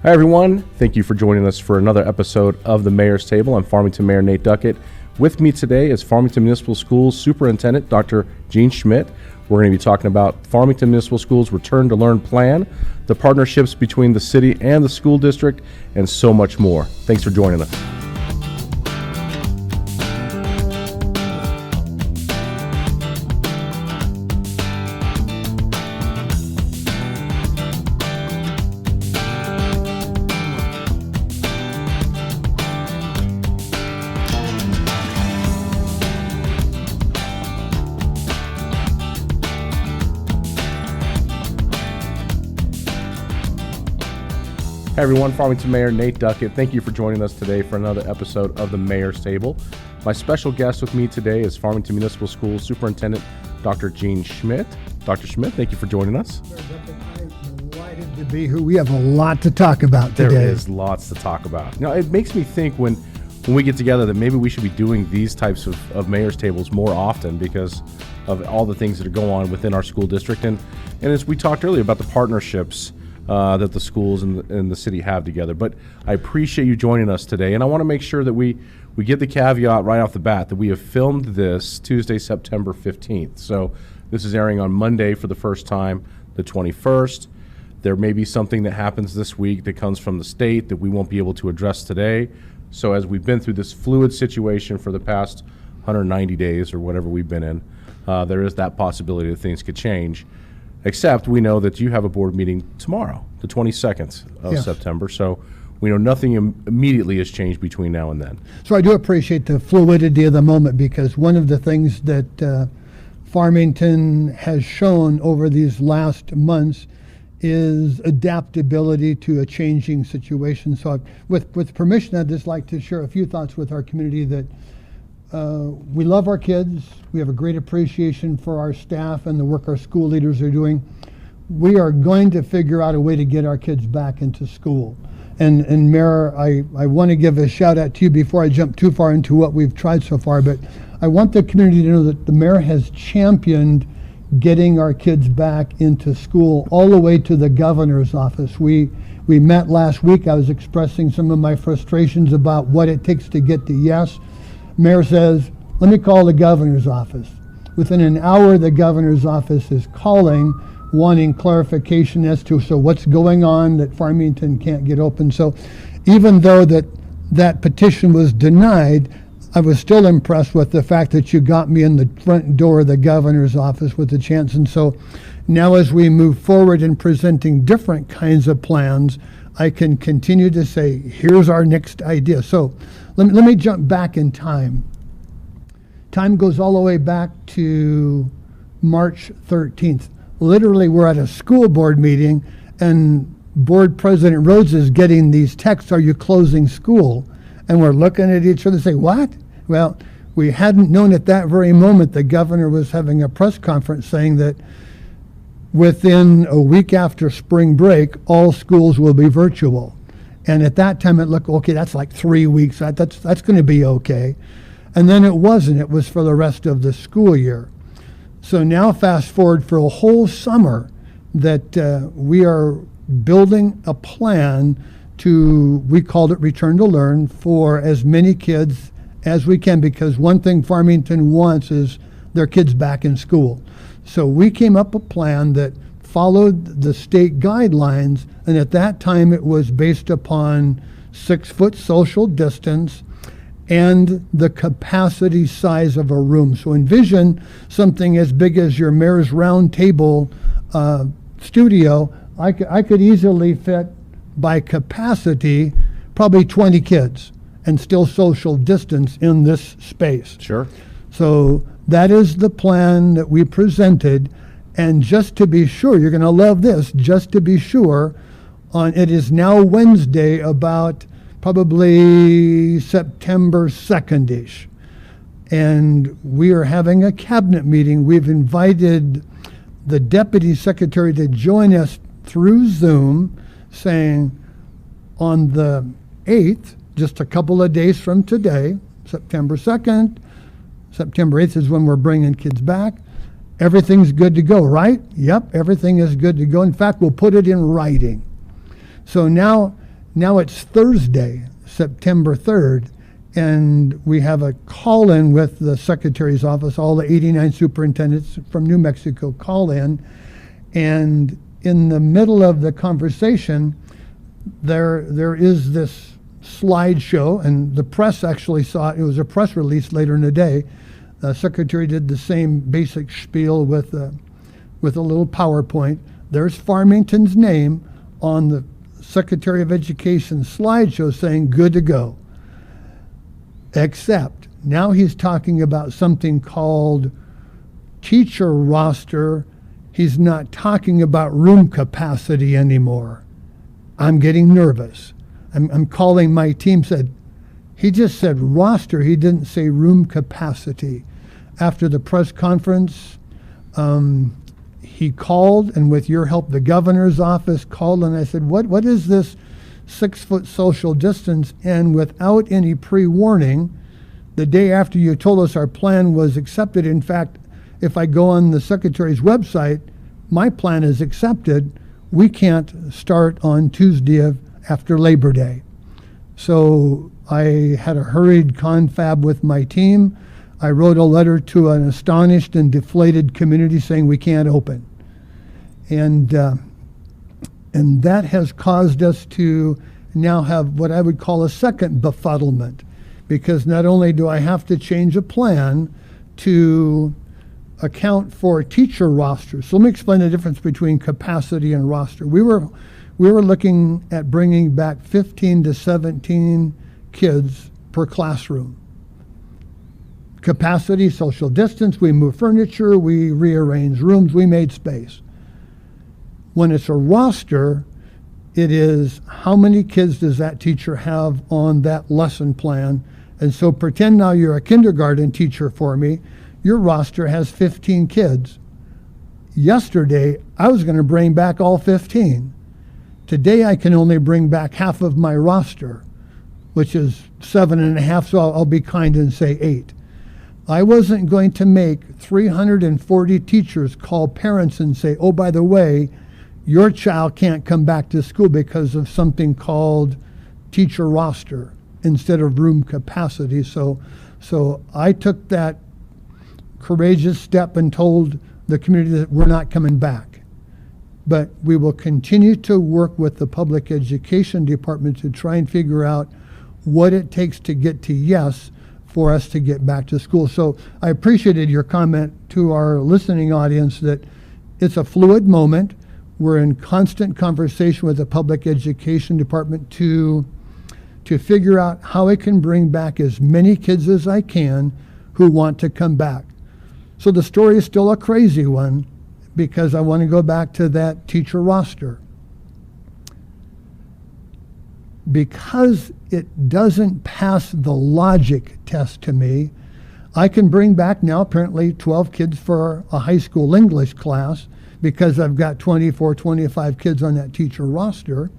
Hi, everyone. Thank you for joining us for another episode of the Mayor's Table. I'm Farmington Mayor Nate Duckett. With me today is Farmington Municipal Schools Superintendent Dr. Gene Schmidt. We're going to be talking about Farmington Municipal Schools' Return to Learn plan, the partnerships between the city and the school district, and so much more. Thanks for joining us. Hey everyone, Farmington Mayor Nate Duckett. Thank you for joining us today for another episode of the Mayor's Table. My special guest with me today is Farmington Municipal Schools Superintendent Dr. Gene Schmidt. Dr. Schmidt, thank you for joining us. I'm delighted to be here. We have a lot to talk about today. There is lots to talk about. You know, it makes me think when we get together that maybe we should be doing these types of Mayor's Tables more often because of all the things that go on within our school district. And as we talked earlier about the partnerships that the schools and the city have together. But I appreciate you joining us today, and I want to make sure that we get the caveat right off the bat that we have filmed this Tuesday, September 15th. So this is airing on Monday for the first time, the 21st. There may be something that happens this week that comes from the state that we won't be able to address today. So as we've been through this fluid situation for the past 190 days or whatever we've been in, there is that possibility that things could change. Except we know that you have a board meeting tomorrow, the 22nd of September. So we know nothing immediately has changed between now and then. So I do appreciate the fluidity of the moment, because one of the things that Farmington has shown over these last months is adaptability to a changing situation. So with permission, I'd just like to share a few thoughts with our community that we love our kids. We have a great appreciation for our staff and the work our school leaders are doing. We are going to figure out a way to get our kids back into school. And Mayor, I want to give a shout out to you before I jump too far into what we've tried so far, but I want the community to know that the mayor has championed getting our kids back into school all the way to the governor's office. We met last week. I was expressing some of my frustrations about what it takes to get to yes. Mayor says, let me call the governor's office. Within an hour, the governor's office is calling, wanting clarification as to what's going on that Farmington can't get open. So even though that petition was denied, I was still impressed with the fact that you got me in the front door of the governor's office with a chance. And so now as we move forward in presenting different kinds of plans, I can continue to say, here's our next idea. So let me jump back in time. Time goes all the way back to March 13th. Literally, we're at a school board meeting, and Board President Rhodes is getting these texts, are you closing school? And we're looking at each other and say, what? Well, we hadn't known at that very moment the governor was having a press conference saying that within a week after spring break, all schools will be virtual. And at that time, it looked, okay, that's like 3 weeks. That's going to be okay. And then it wasn't. It was for the rest of the school year. So now fast forward for a whole summer that we are building a plan to, we called it Return to Learn, for as many kids as we can, because one thing Farmington wants is their kids back in school. So we came up a plan that followed the state guidelines, and at that time it was based upon 6-foot social distance and the capacity size of a room. So envision something as big as your mayor's round table studio. I could easily fit by capacity probably 20 kids and still social distance in this space. Sure. So that is the plan that we presented. And just to be sure, you're going to love this, just to be sure, it is now Wednesday, about probably September 2nd-ish. And we are having a cabinet meeting. We've invited the deputy secretary to join us through Zoom, saying on the 8th, just a couple of days from today, September 2nd, September 8th is when we're bringing kids back. Everything's good to go, right? Yep, everything is good to go. In fact, we'll put it in writing. So now Now it's Thursday, September 3rd, and we have a call-in with the Secretary's office. All the 89 superintendents from New Mexico call in, and in the middle of the conversation, there is this slideshow, and the press actually saw it. It was a press release later in the day. The Secretary did the same basic spiel with a little PowerPoint. There's Farmington's name on the Secretary of Education slideshow saying good to go. Except now he's talking about something called teacher roster. He's not talking about room capacity anymore. I'm getting nervous. I'm calling my team, he just said roster, he didn't say room capacity. After the press conference, he called, and with your help, the governor's office called, and I said, what is this 6-foot social distance? And without any pre-warning, the day after you told us our plan was accepted, in fact, if I go on the Secretary's website, my plan is accepted. We can't start on Tuesday after Labor Day. So I had a hurried confab with my team. I wrote a letter to an astonished and deflated community saying we can't open. And that has caused us to now have what I would call a second befuddlement, because not only do I have to change a plan to account for teacher rosters. So let me explain the difference between capacity and roster. We were looking at bringing back 15 to 17 kids per classroom. Capacity, social distance, we moved furniture, we rearranged rooms, we made space. When it's a roster, it is how many kids does that teacher have on that lesson plan. And so pretend now you're a kindergarten teacher for me. Your roster has 15 kids. Yesterday, I was going to bring back all 15. Today, I can only bring back half of my roster, which is 7.5, so I'll be kind and say 8. I wasn't going to make 340 teachers call parents and say, oh, by the way, your child can't come back to school because of something called teacher roster instead of room capacity. So I took that courageous step and told the community that we're not coming back. But we will continue to work with the public education department to try and figure out what it takes to get to yes for us to get back to school. So I appreciated your comment to our listening audience that it's a fluid moment. We're in constant conversation with the public education department to figure out how I can bring back as many kids as I can who want to come back. So the story is still a crazy one because I want to go back to that teacher roster. Because it doesn't pass the logic test to me, I can bring back now apparently 12 kids for a high school English class because I've got 24, 25 kids on that teacher roster.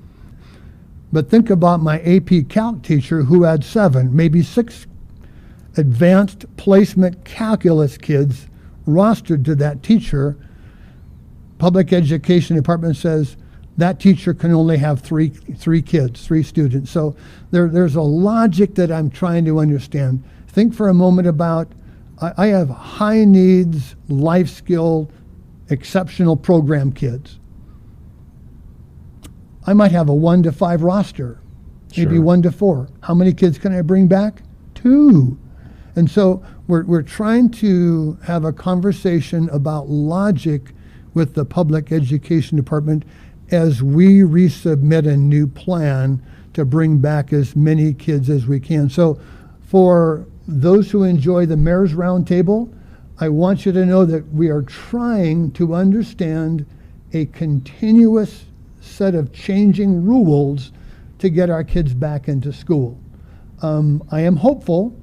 But think about my AP Calc teacher who had 7, maybe 6 advanced placement calculus kids rostered to that teacher. Public education department says that teacher can only have three kids, 3 students. So there's a logic that I'm trying to understand. Think for a moment about, I have high needs, life skill, exceptional program kids. I might have a 1 to 5 roster, maybe Sure. 1 to 4. How many kids can I bring back? 2. And so we're trying to have a conversation about logic with the public education department as we resubmit a new plan to bring back as many kids as we can. So for those who enjoy the Mayor's Roundtable, I want you to know that we are trying to understand a continuous set of changing rules to get our kids back into school. I am hopeful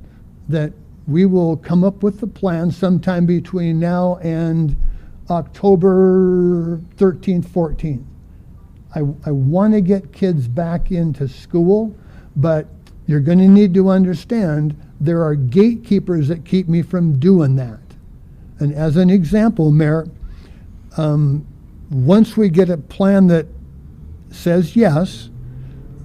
that we will come up with the plan sometime between now and October 13th, 14th. I want to get kids back into school, but you're going to need to understand there are gatekeepers that keep me from doing that. And as an example, Mayor, once we get a plan that says yes,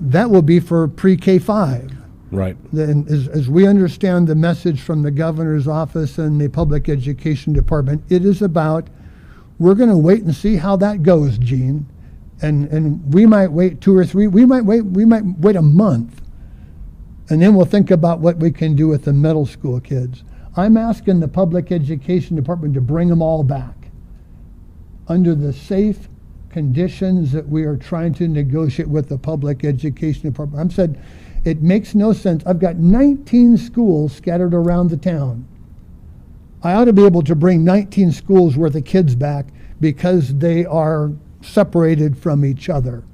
that will be for pre-K 5. Right. Then, as we understand the message from the governor's office and the public education department, it is about, we're going to wait and see how that goes, Gene. And we might wait 2 or 3, we might wait a month. And then we'll think about what we can do with the middle school kids. I'm asking the public education department to bring them all back under the safe conditions that we are trying to negotiate with the public education department. I'm said, it makes no sense. I've got 19 schools scattered around the town. I ought to be able to bring 19 schools worth of kids back because they are separated from each other.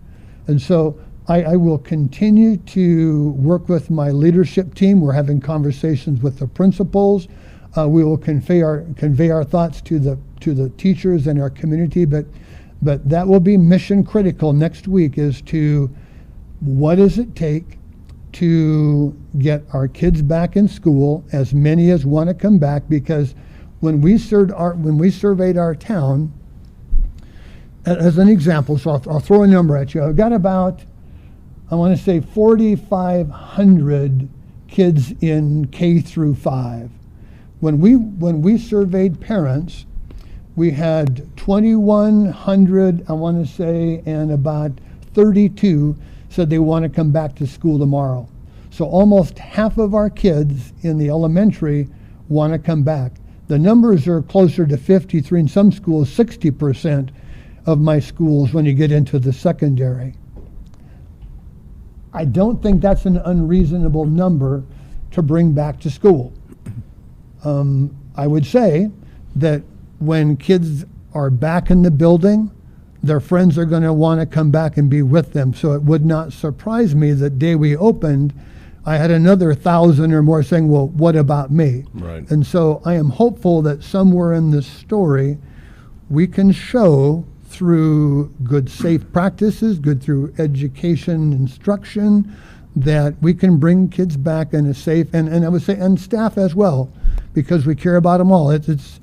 And so I will continue to work with my leadership team. We're having conversations with the principals. We will convey our thoughts to the teachers and our community, but that will be mission critical next week, is to, what does it take to get our kids back in school, as many as want to come back, because when we surveyed our town, as an example, so I'll throw a number at you. I've got about, I want to say 4,500 kids in K through 5. When we surveyed parents, we had 2,100, I want to say, and about 32 said they want to come back to school tomorrow. So almost half of our kids in the elementary want to come back. The numbers are closer to 53, in some schools 60% of my schools when you get into the secondary. I don't think that's an unreasonable number to bring back to school. I would say that when kids are back in the building, their friends are going to want to come back and be with them. So it would not surprise me that day we opened, I had another 1,000 or more saying, well, what about me? Right. And so I am hopeful that somewhere in this story, we can show through good safe practices, through education, instruction, that we can bring kids back in a safe, and I would say, and staff as well, because we care about them all. It's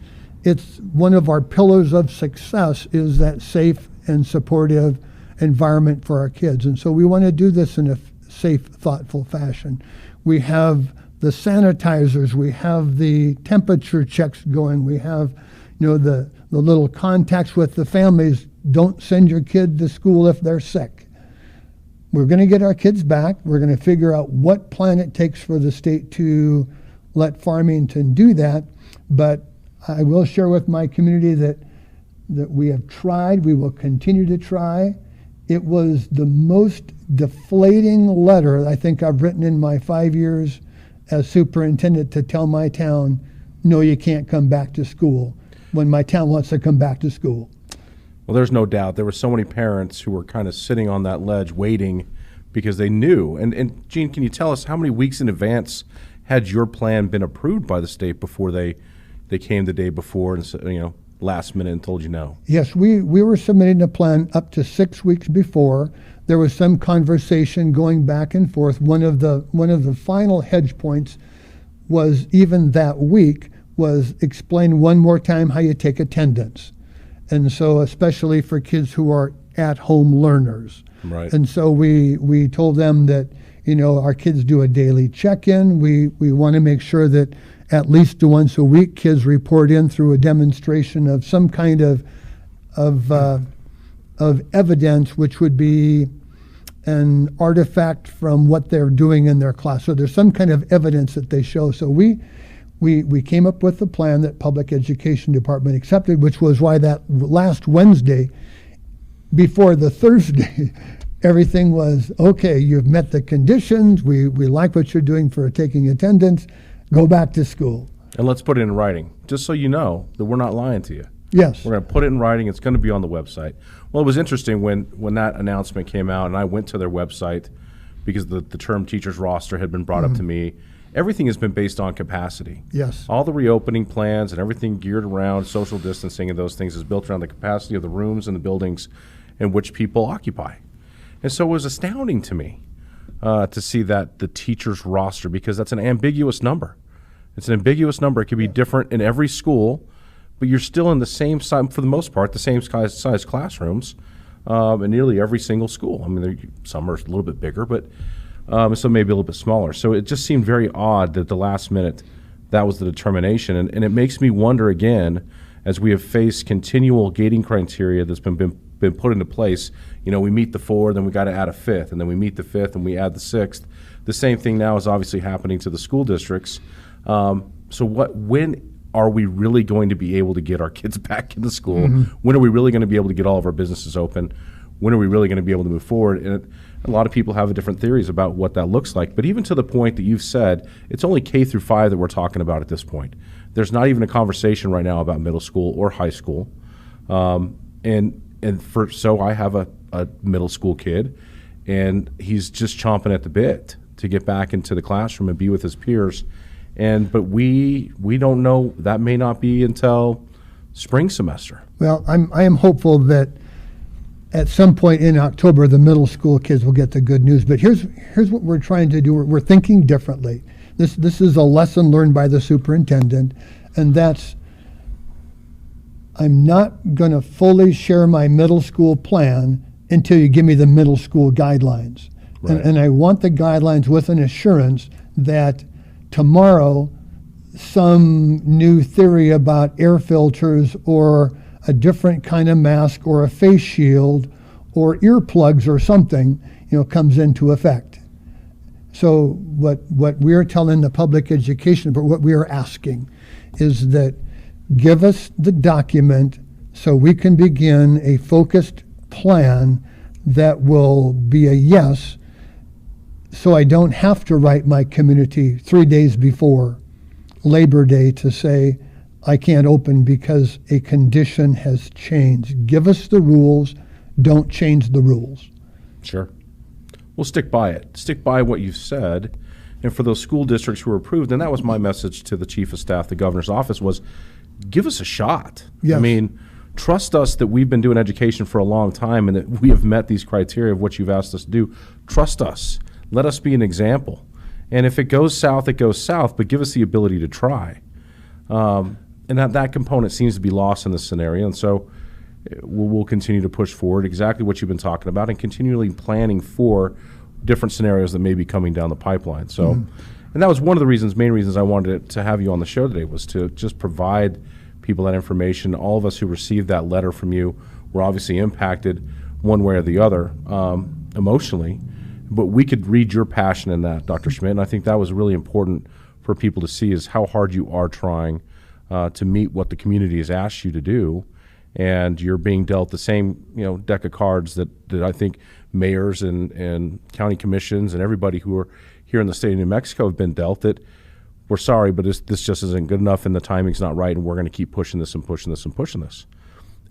one of our pillars of success, is that safe and supportive environment for our kids. And so we want to do this in a safe, thoughtful fashion. We have the sanitizers, we have the temperature checks going, we have, the little contacts with the families. Don't send your kid to school if they're sick. We're going to get our kids back. We're going to figure out what plan it takes for the state to let Farmington do that. But I will share with my community that we have tried, we will continue to try. It was the most deflating letter I think I've written in my 5 years as superintendent, to tell my town, no, you can't come back to school, when my town wants to come back to school. Well, there's no doubt there were so many parents who were kind of sitting on that ledge waiting because they knew. And Gene, can you tell us how many weeks in advance had your plan been approved by the state before they came the day before and last minute and told you no? Yes, we were submitting a plan up to 6 weeks before. There was some conversation going back and forth. One of the final hedge points was, even that week, was explain one more time how you take attendance. And so, especially for kids who are at-home learners. Right. And so we told them that, our kids do a daily check-in. We want to make sure that at least once a week, kids report in through a demonstration of some kind of evidence, which would be an artifact from what they're doing in their class. So there's some kind of evidence that they show. So we came up with a plan that Public Education Department accepted, which was why that last Wednesday, before the Thursday, everything was, okay, you've met the conditions, we like what you're doing for taking attendance, go back to school. And let's put it in writing, just so you know that we're not lying to you. Yes. We're going to put it in writing. It's going to be on the website. Well, it was interesting when that announcement came out, and I went to their website because the term teachers roster had been brought up to me. Everything has been based on capacity. Yes. All the reopening plans and everything geared around social distancing and those things is built around the capacity of the rooms and the buildings in which people occupy. And so it was astounding to me to see that the teachers roster, because that's an ambiguous number. It's an ambiguous number. It could be different in every school, but you're still in the same size, for the most part, the same size classrooms. in nearly every single school. I mean, some are a little bit bigger, but some maybe a little bit smaller. So it just seemed very odd that at the last minute that was the determination. And it makes me wonder again, as we have faced continual gating criteria that's been put into place. You know, we meet the 4, then we got to add a 5th, and then we meet the 5th and we add the 6th. The same thing now is obviously happening to the school districts. So when are we really going to be able to get our kids back into school? When are we really going to be able to get all of our businesses open? When are we really going to be able to move forward? And a lot of people have different theories about what that looks like. But even to the point that you've said, it's only K through 5 that we're talking about at this point. There's not even a conversation right now about middle school or high school. So I have a middle school kid, and he's just chomping at the bit to get back into the classroom and be with his peers. But we don't know. That may not be until spring semester. Well, I am hopeful that at some point in October, the middle school kids will get the good news. But here's what we're trying to do. We're thinking differently. This is a lesson learned by the superintendent, and that's I'm not going to fully share my middle school plan until you give me the middle school guidelines. Right. And I want the guidelines with an assurance that tomorrow some new theory about air filters or a different kind of mask or a face shield or earplugs or something, comes into effect. So what we're telling the public education, but what we are asking is that give us the document so we can begin a focused plan that will be a yes, so I don't have to write my community 3 days before Labor Day to say I can't open because a condition has changed. Give us the rules, don't change the rules. Sure. We'll stick by it. Stick by what you've said. And for those school districts who are approved, and that was my message to the chief of staff, the governor's office, was give us a shot. Yes. I mean, trust us that we've been doing education for a long time and that we have met these criteria of what you've asked us to do. Trust us. Let us be an example. And if it goes south, it goes south, but give us the ability to try. And that component seems to be lost in this scenario. And so we'll continue to push forward exactly what you've been talking about and continually planning for different scenarios that may be coming down the pipeline. So, and that was one of the main reasons I wanted to have you on the show today, was to just provide people that information. All of us who received that letter from you were obviously impacted one way or the other emotionally, but we could read your passion in that, Dr. Schmidt, and I think that was really important for people to see, is how hard you are trying to meet what the community has asked you to do, and you're being dealt the same deck of cards that I think mayors and county commissions and everybody who are here in the state of New Mexico have been dealt, that we're sorry, but this just isn't good enough and the timing's not right, and we're going to keep pushing this and pushing this and pushing this.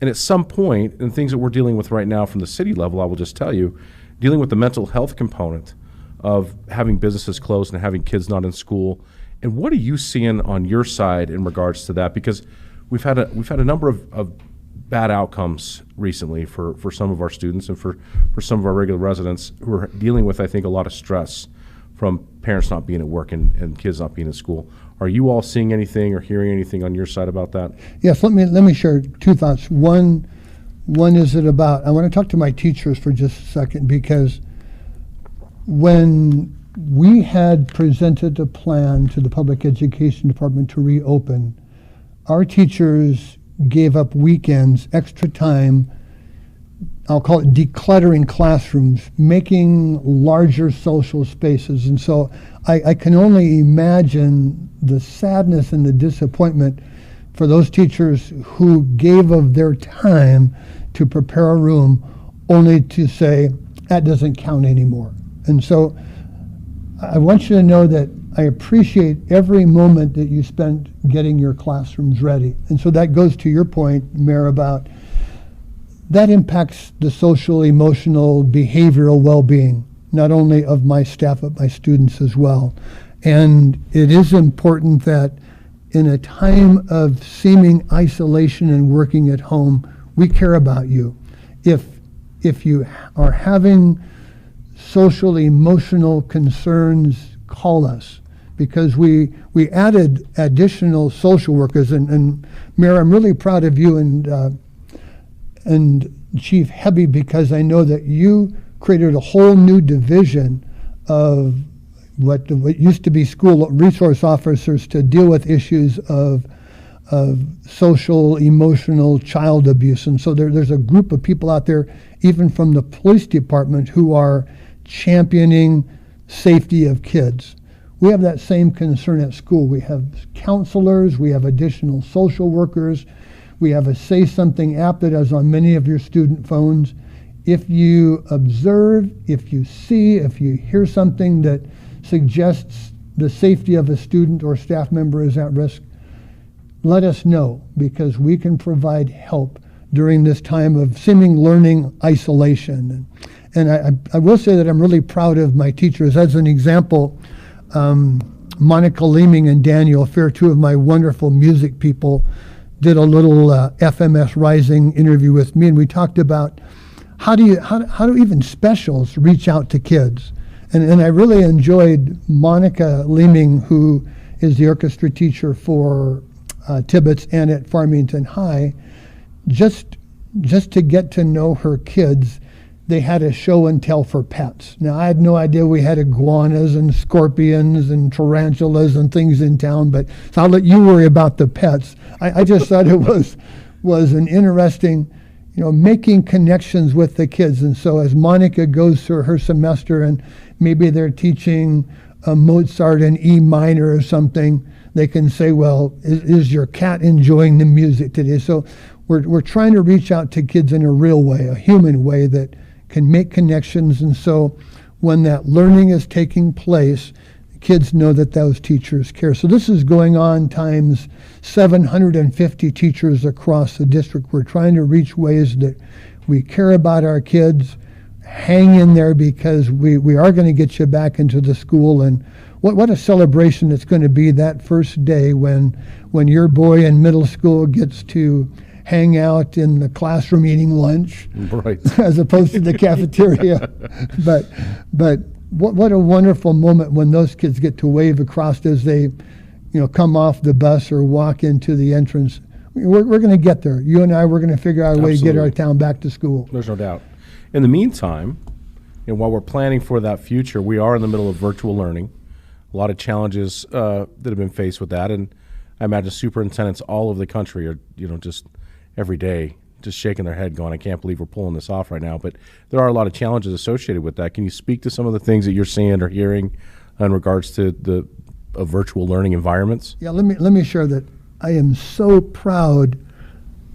And at some point, and things that we're dealing with right now from the city level, I will just tell you, dealing with the mental health component of having businesses closed and having kids not in school. And what are you seeing on your side in regards to that? Because we've had a number of bad outcomes recently for some of our students and for some of our regular residents who are dealing with, I think, a lot of stress from parents not being at work and kids not being at school. Are you all seeing anything or hearing anything on your side about that? Yes, let me share two thoughts. One is I want to talk to my teachers for just a second, because when we had presented a plan to the public education department to reopen, our teachers gave up weekends, extra time, I'll call it decluttering classrooms, making larger social spaces. And so I can only imagine the sadness and the disappointment for those teachers who gave of their time to prepare a room only to say, that doesn't count anymore. And so I want you to know that I appreciate every moment that you spent getting your classrooms ready. And so that goes to your point, Mayor, about that impacts the social, emotional, behavioral well-being, not only of my staff, but my students as well. And it is important that in a time of seeming isolation and working at home, we care about you. If you are having social, emotional concerns, call us, because we added additional social workers. And Mayor, I'm really proud of you and and Chief Heavy, because I know that you created a whole new division of what used to be school resource officers to deal with issues of social, emotional child abuse. And so there's a group of people out there, even from the police department, who are championing safety of kids. We have that same concern at school. We have counselors, we have additional social workers, we have a Say Something app that is on many of your student phones. If you observe, if you see, if you hear something that suggests the safety of a student or staff member is at risk, let us know, because we can provide help during this time of seeming learning isolation. And I will say that I'm really proud of my teachers. As an example, Monica Leeming and Daniel Fair, two of my wonderful music people, did a little FMS Rising interview with me, and we talked about how do even specials reach out to kids. And I really enjoyed Monica Leeming, who is the orchestra teacher for Tibbetts and at Farmington High. Just to get to know her kids, they had a show and tell for pets. Now, I had no idea we had iguanas and scorpions and tarantulas and things in town, but so I'll let you worry about the pets. I just thought it was an interesting, making connections with the kids. And so as Monica goes through her semester and maybe they're teaching Mozart in E minor or something, they can say, well, is your cat enjoying the music today? So we're trying to reach out to kids in a real way, a human way that can make connections. And so when that learning is taking place, kids know that those teachers care. So this is going on times 750 teachers across the district. We're trying to reach ways that we care about our kids. Hang in there, because we are going to get you back into the school. And what a celebration it's going to be that first day when your boy in middle school gets to hang out in the classroom eating lunch, right, as opposed to the cafeteria. But what a wonderful moment when those kids get to wave across as they, come off the bus or walk into the entrance. We're going to get there. You and I, we're going to figure out a way to get our town back to school. There's no doubt. In the meantime, while we're planning for that future, we are in the middle of virtual learning. A lot of challenges that have been faced with that, and I imagine superintendents all over the country are, just every day just shaking their head going, I can't believe we're pulling this off right now. But there are a lot of challenges associated with that. Can you speak to some of the things that you're seeing or hearing in regards to the virtual learning environments? Yeah, let me share that I am so proud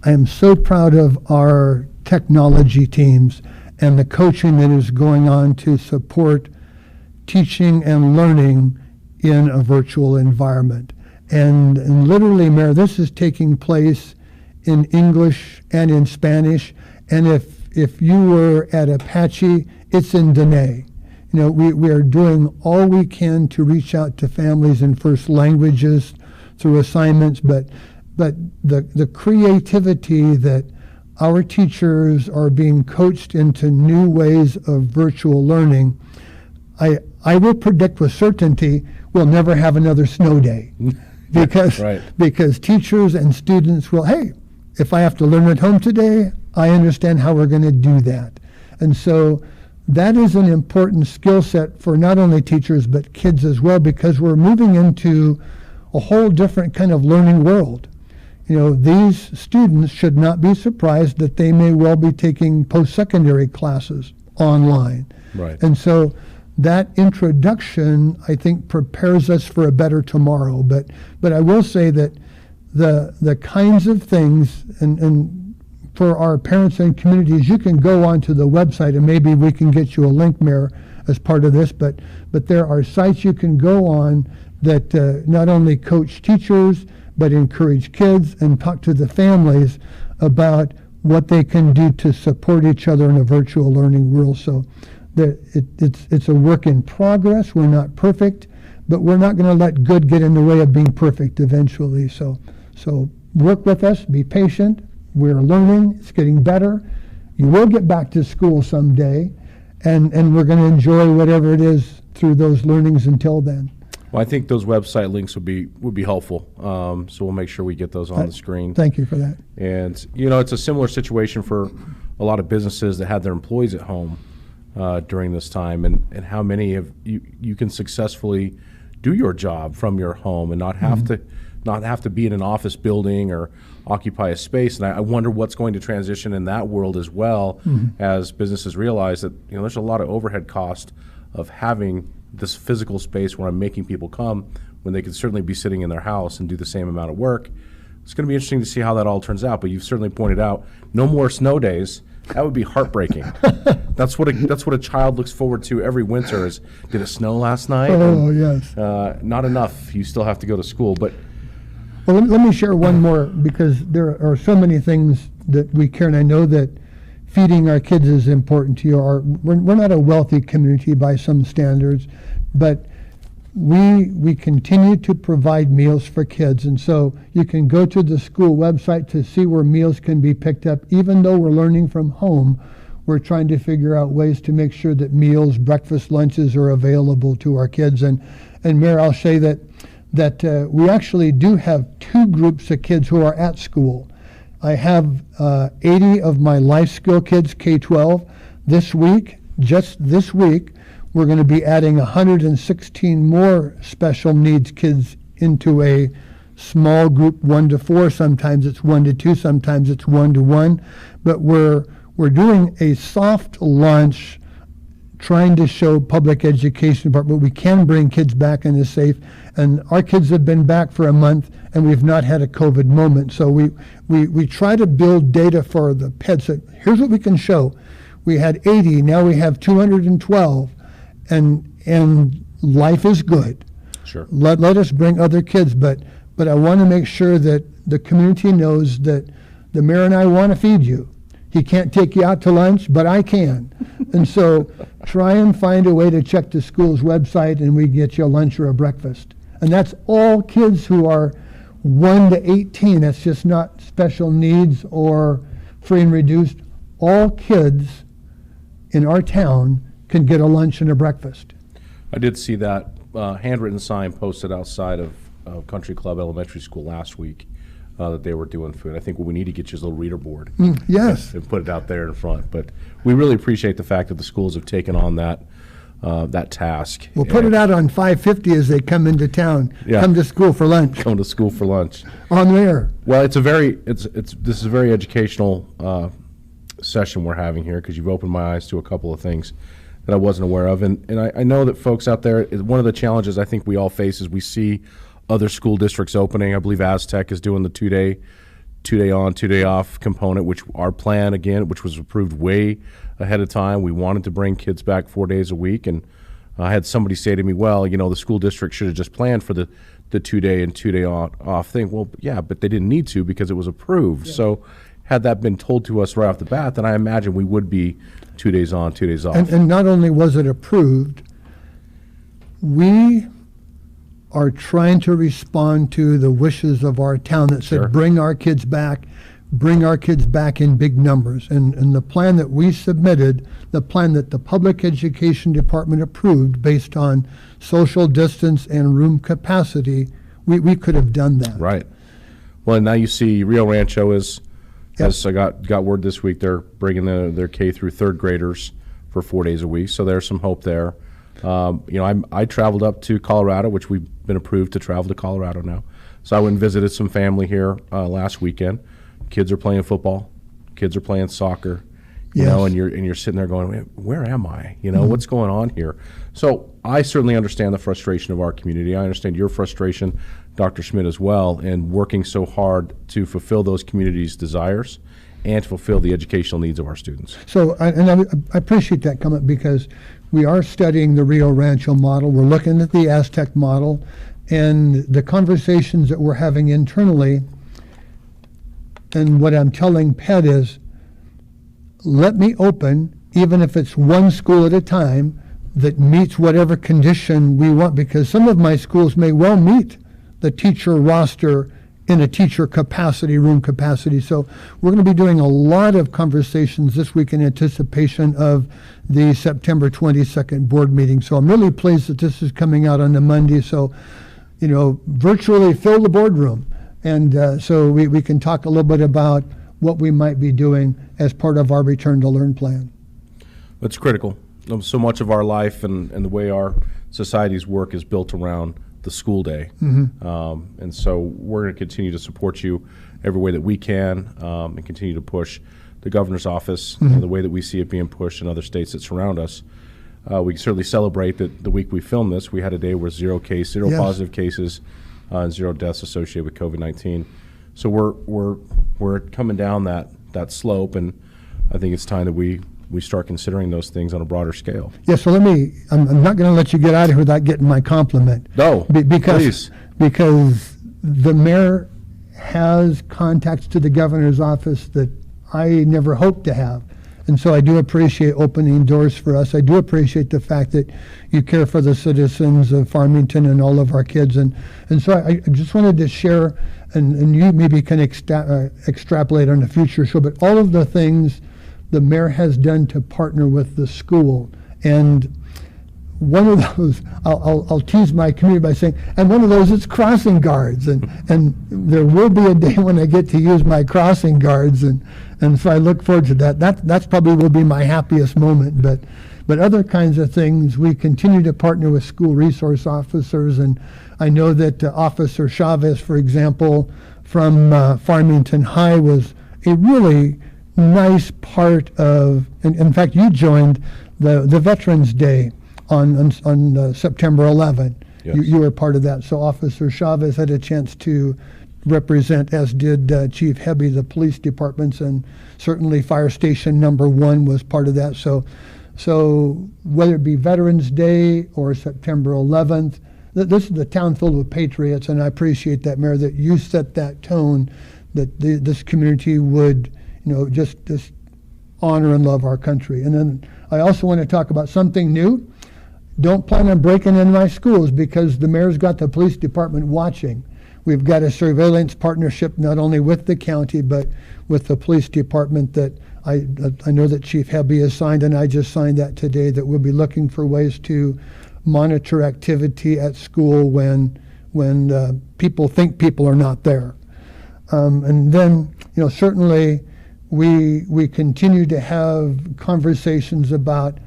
of our technology teams and the coaching that is going on to support teaching and learning in a virtual environment. And literally, Mayor, this is taking place in English and in Spanish. And if you were at Apache, it's in Dene. We are doing all we can to reach out to families in first languages through assignments, but the creativity that our teachers are being coached into new ways of virtual learning, I will predict with certainty we'll never have another snow day. Because teachers and students will, hey, if I have to learn at home today, I understand how we're going to do that. And so that is an important skill set for not only teachers but kids as well, because we're moving into a whole different kind of learning world. These students should not be surprised that they may well be taking post-secondary classes online. Right. And so that introduction, I think, prepares us for a better tomorrow. But I will say that the kinds of things, and for our parents and communities, you can go onto the website, and maybe we can get you a link, Mayor, as part of this, but there are sites you can go on that not only coach teachers, but encourage kids and talk to the families about what they can do to support each other in a virtual learning world. So it's a work in progress. We're not perfect, but we're not going to let good get in the way of being perfect eventually. So work with us, be patient. We're learning, it's getting better. You will get back to school someday, and we're going to enjoy whatever it is through those learnings until then. Well, I think those website links would be helpful. So we'll make sure we get those on the screen. Thank you for that. And, it's a similar situation for a lot of businesses that had their employees at home during this time, and how many of you can successfully do your job from your home and not have to be in an office building or occupy a space. And I wonder what's going to transition in that world as well, as businesses realize that there's a lot of overhead cost of having this physical space where I'm making people come when they could certainly be sitting in their house and do the same amount of work. It's going to be interesting to see how that all turns out. But you've certainly pointed out no more snow days. That would be heartbreaking. That's what a child looks forward to every winter. Is, did it snow last night? Oh, yes. Not enough. You still have to go to school. But well, let me share one more, because there are so many things that we care, and I know that feeding our kids is important to you. We're not a wealthy community by some standards, but we continue to provide meals for kids, and so you can go to the school website to see where meals can be picked up. Even though we're learning from home, we're trying to figure out ways to make sure that meals, breakfast, lunches are available to our kids. And Mayor, I'll say that we actually do have two groups of kids who are at school. I have 80 of my life skill kids, K-12. Just this week, we're going to be adding 116 more special needs kids into a small group, 1 to 4. Sometimes it's 1 to 2, sometimes it's 1 to 1. But we're doing a soft launch, trying to show public education department we can bring kids back in a safe. And our kids have been back for a month, and we've not had a COVID moment. So we try to build data for the pets. Here's what we can show. We had 80, now we have 212, and life is good. Sure. Let us bring other kids, but I want to make sure that the community knows that the mayor and I want to feed you. He can't take you out to lunch, but I can. And so try and find a way to check the school's website, and we get you a lunch or a breakfast. And that's all kids who are 1 to 18. That's just not special needs or free and reduced. All kids in our town can get a lunch and a breakfast. I did see that handwritten sign posted outside of Country Club Elementary School last week that they were doing food. I think what we need to get you is a little reader board. Yes. And put it out there in front. But we really appreciate the fact that the schools have taken on that task. We'll put it out on 550 as they come into town. Yeah. Come to school for lunch. Come to school for lunch. On the air. Well, this is a very educational session we're having here, because you've opened my eyes to a couple of things that I wasn't aware of. And I know that folks out there, one of the challenges I think we all face is we see other school districts opening. I believe Aztec is doing the two day on, 2 day off component, which our plan, again, which was approved way ahead of time. We wanted to bring kids back 4 days a week. And I had somebody say to me, well, the school district should have just planned for the 2 day and 2 day off thing. Well, yeah, but they didn't need to because it was approved. Yeah. So had that been told to us right off the bat, then I imagine we would be 2 days on, 2 days off. And not only was it approved, we are trying to respond to the wishes of our town that said, Sure. bring our kids back in big numbers. And the plan that we submitted, the plan that the Public Education Department approved based on social distance and room capacity, we could have done that. Right. Well, and now you see Rio Rancho has I got word this week they're bringing their K through third graders for 4 days a week. So there's some hope there. I traveled up to Colorado, which we've been approved to travel to Colorado now. So I went and visited some family here last weekend. Kids are playing football. Kids are playing soccer. You know, and you're sitting there going, where am I? What's going on here? So I certainly understand the frustration of our community. I understand your frustration, Dr. Schmidt, as well, in working so hard to fulfill those communities' desires and to fulfill the educational needs of our students. So, I appreciate that comment, because we are studying the Rio Rancho model. We're looking at the Aztec model, and the conversations that we're having internally, and what I'm telling Pet is, let me open, even if it's one school at a time, that meets whatever condition we want, because some of my schools may well meet the teacher roster in a teacher capacity, room capacity. So we're going to be doing a lot of conversations this week in anticipation of the September 22nd board meeting. So I'm really pleased that this is coming out on a Monday. So, virtually fill the boardroom. And so we can talk a little bit about what we might be doing as part of our Return to Learn plan. That's critical. So much of our life and the way our societies work is built around the school day. And so we're going to continue to support you every way that we can, and continue to push the governor's office in the way that we see it being pushed in other states that surround us. We certainly celebrate that the week we filmed this, we had a day where zero Yes. positive cases, and 0 deaths associated with COVID-19. So we're coming down that slope, and I think it's time that we start considering those things on a broader scale. Yeah, so I'm not going to let you get out of here without getting my compliment. No, because the mayor has contacts to the governor's office that I never hoped to have. And so I do appreciate opening doors for us. I do appreciate the fact that you care for the citizens of Farmington and all of our kids. And so I just wanted to share, and you maybe can extrapolate on a future show, but all of the things the mayor has done to partner with the school. And one of those, I'll tease my community by saying, and one of those is crossing guards. And there will be a day when I get to use my crossing guards. And so I look forward to that. That's probably will be my happiest moment. But other kinds of things, we continue to partner with school resource officers. And I know that Officer Chavez, for example, from Farmington High was a really nice part of, and in fact, you joined the Veterans Day on September 11. Yes. You were part of that. So Officer Chavez had a chance to represent, as did Chief Hebby, the police departments, and certainly Fire Station number 1 was part of that. So whether it be Veterans Day or September 11th, this is the town filled with patriots, and I appreciate that, Mayor, that you set that tone, that this community would just honor and love our country. And then I also want to talk about something new. Don't plan on breaking into my schools, because the mayor's got the police department watching. We've got a surveillance partnership not only with the county but with the police department that I know that Chief Hebby has signed, and I just signed that today, that we'll be looking for ways to monitor activity at school when people think people are not there. And then certainly we continue to have conversations about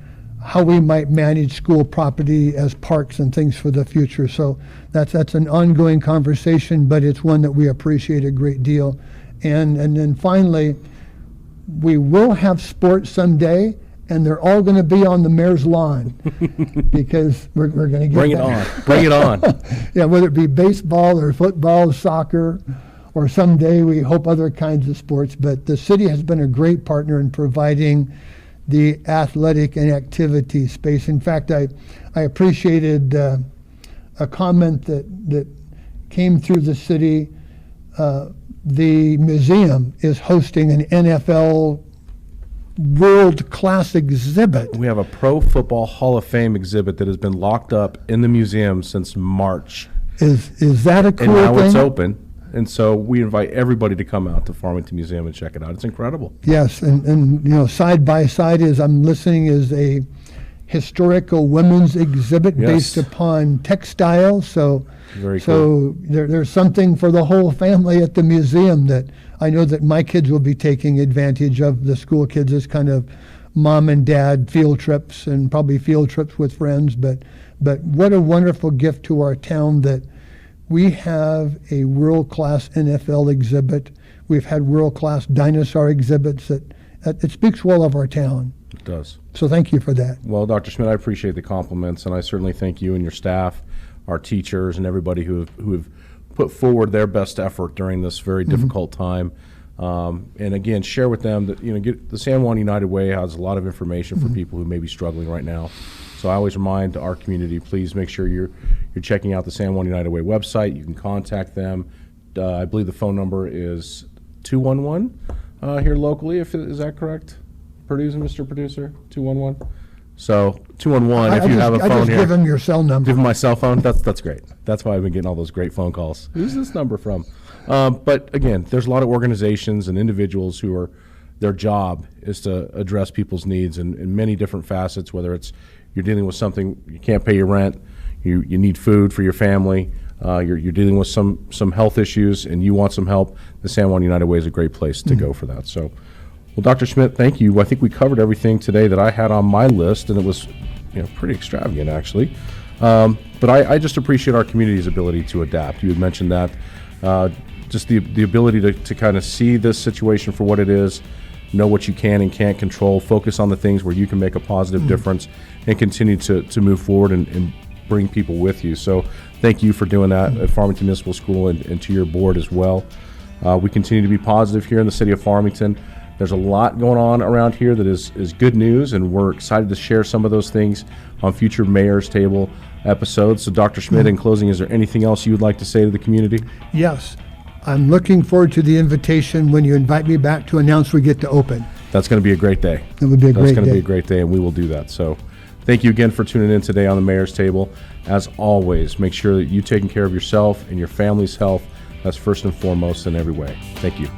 how we might manage school property as parks and things for the future. So that's an ongoing conversation, but it's one that we appreciate a great deal. And then finally, we will have sports someday, and they're all going to be on the mayor's lawn because we're going to get Bring it on. Bring it on. Yeah, whether it be baseball or football, soccer, or someday we hope other kinds of sports. But the city has been a great partner in providing the athletic and activity space. In fact, I appreciated a comment that came through the city. The museum is hosting an NFL world-class exhibit. We have a Pro Football Hall of Fame exhibit that has been locked up in the museum since March. Is that a cool thing? And now thing? it's open. And so we invite everybody to come out to Farmington Museum and check it out. It's incredible. Yes, and side by side is I'm listening is a historical women's exhibit based upon textiles. So very cool. There's something for the whole family at the museum that I know that my kids will be taking advantage of. The school kids as kind of mom and dad field trips, and probably field trips with friends. But what a wonderful gift to our town that we have a world-class NFL exhibit. We've had world-class dinosaur exhibits that it speaks well of our town. It does. So thank you for that. Well, Dr. Schmidt, I appreciate the compliments, and I certainly thank you and your staff, our teachers, and everybody who have put forward their best effort during this very difficult time. And again, share with them that the San Juan United Way has a lot of information for people who may be struggling right now. So I always remind our community, please make sure you're checking out the San Juan United Way website. You can contact them. I believe the phone number is 211 here locally. Is that correct? Mr. Producer, 211. So 211, if I you just, have a I phone just here. give them your cell number. Give them my cell phone. That's great. That's why I've been getting all those great phone calls. Who's this number from? But again, there's a lot of organizations and individuals who are, their job is to address people's needs in many different facets, whether it's you're dealing with something, you can't pay your rent, you need food for your family, you're dealing with some health issues and you want some help, the San Juan United Way is a great place to go for that. So, well, Dr. Schmidt, thank you. I think we covered everything today that I had on my list, and it was pretty extravagant, actually. But I just appreciate our community's ability to adapt. You had mentioned that. Just the ability to kind of see this situation for what it is, know what you can and can't control, focus on the things where you can make a positive difference, and continue to move forward and bring people with you. So thank you for doing that at Farmington Municipal School and to your board as well. We continue to be positive here in the city of Farmington. There's a lot going on around here that is good news, and we're excited to share some of those things on future Mayor's Table episodes. So Dr. Schmidt, in closing, is there anything else you would like to say to the community? Yes. I'm looking forward to the invitation when you invite me back to announce we get to open. That's going to be a great day. It would be a great That's going to day. be a great day, and we will do that. So thank you again for tuning in today on the Mayor's Table. As always, make sure that you're taking care of yourself and your family's health. That's first and foremost in every way. Thank you.